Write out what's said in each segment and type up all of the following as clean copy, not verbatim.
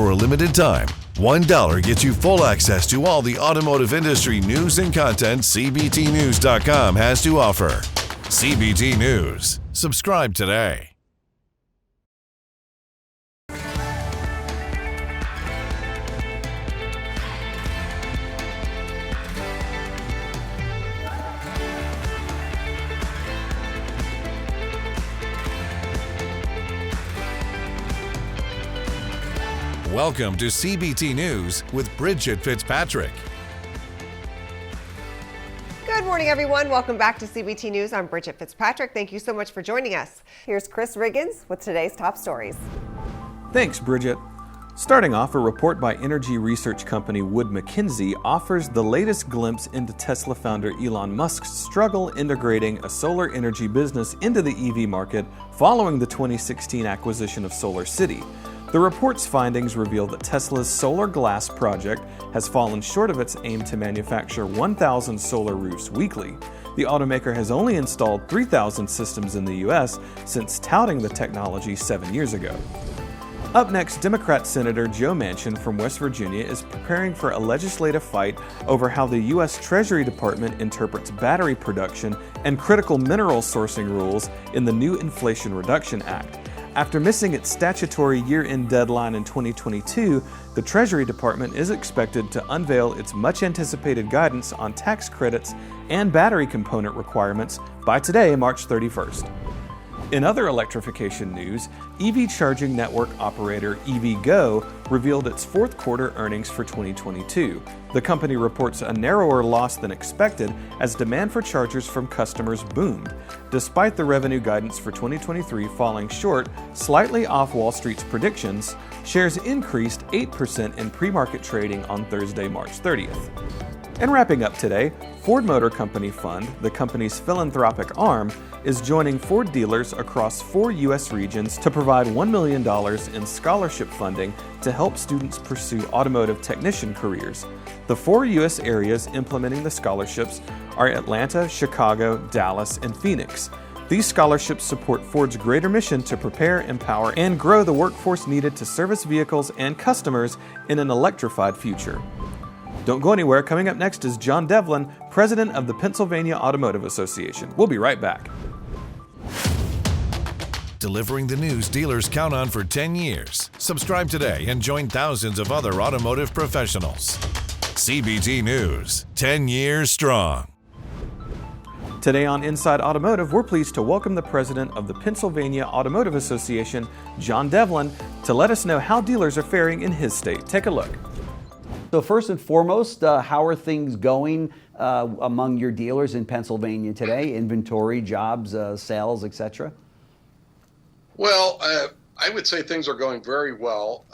for a limited time, $1 gets you full access to all the automotive industry news and content CBTNews.com has to offer. CBT News. Subscribe today. Welcome to CBT News with Bridget Fitzpatrick. Good morning, everyone. Welcome back to CBT News. I'm Bridget Fitzpatrick. Thank you so much for joining us. Here's Chris Riggins with today's top stories. Thanks, Bridget. Starting off, a report by energy research company Wood Mackenzie offers the latest glimpse into Tesla founder Elon Musk's struggle integrating a solar energy business into the EV market following the 2016 acquisition of Solar City. The report's findings reveal that Tesla's solar glass project has fallen short of its aim to manufacture 1,000 solar roofs weekly. The automaker has only installed 3,000 systems in the U.S. since touting the technology 7 years ago. Up next, Democrat Senator Joe Manchin from West Virginia is preparing for a legislative fight over how the U.S. Treasury Department interprets battery production and critical mineral sourcing rules in the new Inflation Reduction Act. After missing its statutory year-end deadline in 2022, the Treasury Department is expected to unveil its much-anticipated guidance on tax credits and battery component requirements by today, March 31st. In other electrification news, EV charging network operator EVgo revealed its fourth quarter earnings for 2022. The company reports a narrower loss than expected as demand for chargers from customers boomed. Despite the revenue guidance for 2023 falling short, slightly off Wall Street's predictions, shares increased 8% in pre-market trading on Thursday, March 30th. And wrapping up today, Ford Motor Company Fund, the company's philanthropic arm, is joining Ford dealers across 4 U.S. regions to provide $1 million in scholarship funding to help students pursue automotive technician careers. The 4 U.S. areas implementing the scholarships are Atlanta, Chicago, Dallas, and Phoenix. These scholarships support Ford's greater mission to prepare, empower, and grow the workforce needed to service vehicles and customers in an electrified future. Don't go anywhere. Coming up next is John Devlin, president of the Pennsylvania Automotive Association. We'll be right back. Delivering the news dealers count on for 10 years. Subscribe today and join thousands of other automotive professionals. CBT News, 10 years strong. Today on Inside Automotive, we're pleased to welcome the president of the Pennsylvania Automotive Association, John Devlin, to let us know how dealers are faring in his state. Take a look. So first and foremost, how are things going among your dealers in Pennsylvania today? Inventory, jobs, sales, etc.? Well, I would say things are going very well.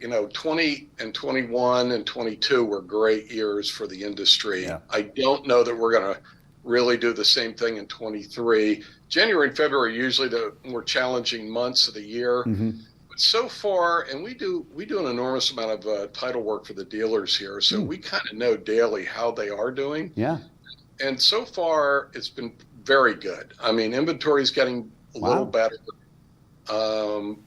20 and 21 and 22 were great years for the industry. Yeah. I don't know that we're going to really do the same thing in 23. January and February are usually the more challenging months of the year. Mm-hmm. But so far, and we do an enormous amount of title work for the dealers here, so we kind of know daily how they are doing. Yeah. And so far, it's been very good. I mean, inventory is getting a little better.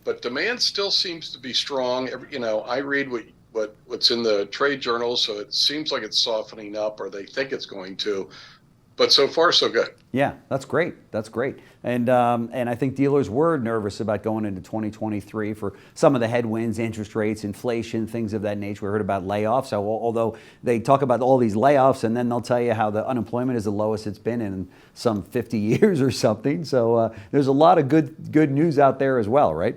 But demand still seems to be strong. I read what's in the trade journals, so it seems like it's softening up, or they think it's going to. But so far, so good. Yeah, that's great. That's great. And I think dealers were nervous about going into 2023 for some of the headwinds, interest rates, inflation, things of that nature. We heard about layoffs. So although they talk about all these layoffs, and then they'll tell you how the unemployment is the lowest it's been in some 50 years or something. So there's a lot of good news out there as well, right?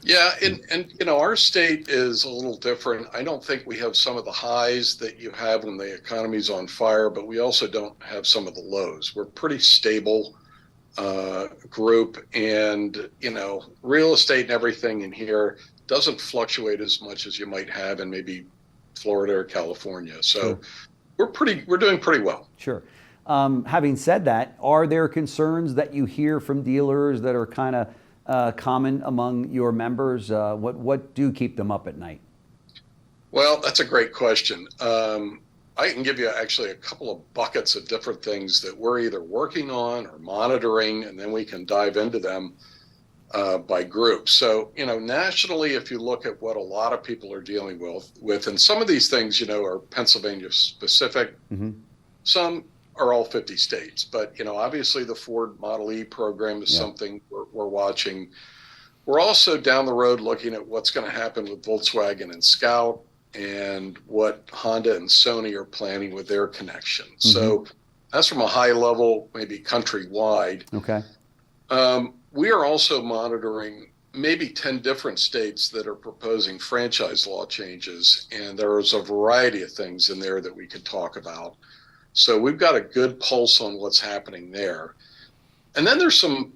Yeah, and our state is a little different. I don't think we have some of the highs that you have when the economy's on fire, but we also don't have some of the lows. We're pretty stable group, and real estate and everything in here doesn't fluctuate as much as you might have in maybe Florida or California. So sure. We're doing pretty well. Sure. Having said that, are there concerns that you hear from dealers that are kind of common among your members? What do keep them up at night? Well, that's a great question. I can give you actually a couple of buckets of different things that we're either working on or monitoring, and then we can dive into them. by groups. So, nationally, if you look at what a lot of people are dealing with, and some of these things, are Pennsylvania specific, some are all 50 states, but, obviously the Ford Model E program is something we're watching. We're also down the road looking at what's going to happen with Volkswagen and Scout and what Honda and Sony are planning with their connections. So that's from a high level, maybe countrywide. Okay. We are also monitoring maybe 10 different states that are proposing franchise law changes, and there's a variety of things in there that we could talk about. So we've got a good pulse on what's happening there. And then there's some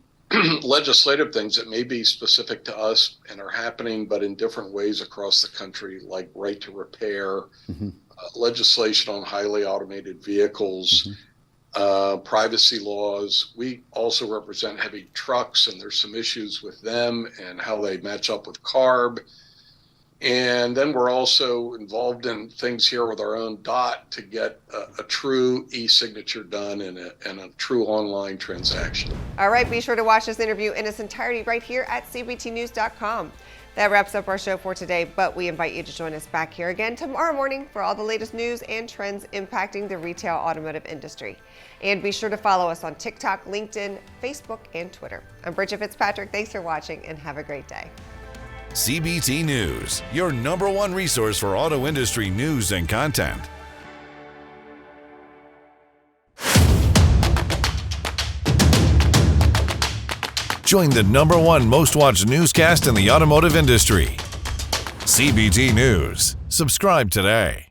legislative things that may be specific to us and are happening, but in different ways across the country, like right to repair, legislation on highly automated vehicles, privacy laws. We also represent heavy trucks, and there's some issues with them and how they match up with CARB. And then we're also involved in things here with our own DOT to get a true e-signature done and a true online transaction. All right, be sure to watch this interview in its entirety right here at cbtnews.com. That wraps up our show for today, but we invite you to join us back here again tomorrow morning for all the latest news and trends impacting the retail automotive industry. And be sure to follow us on TikTok, LinkedIn, Facebook, and Twitter. I'm Bridget Fitzpatrick. Thanks for watching and have a great day. CBT News, your #1 resource for auto industry news and content. Join the #1 most watched newscast in the automotive industry. CBT News. Subscribe today.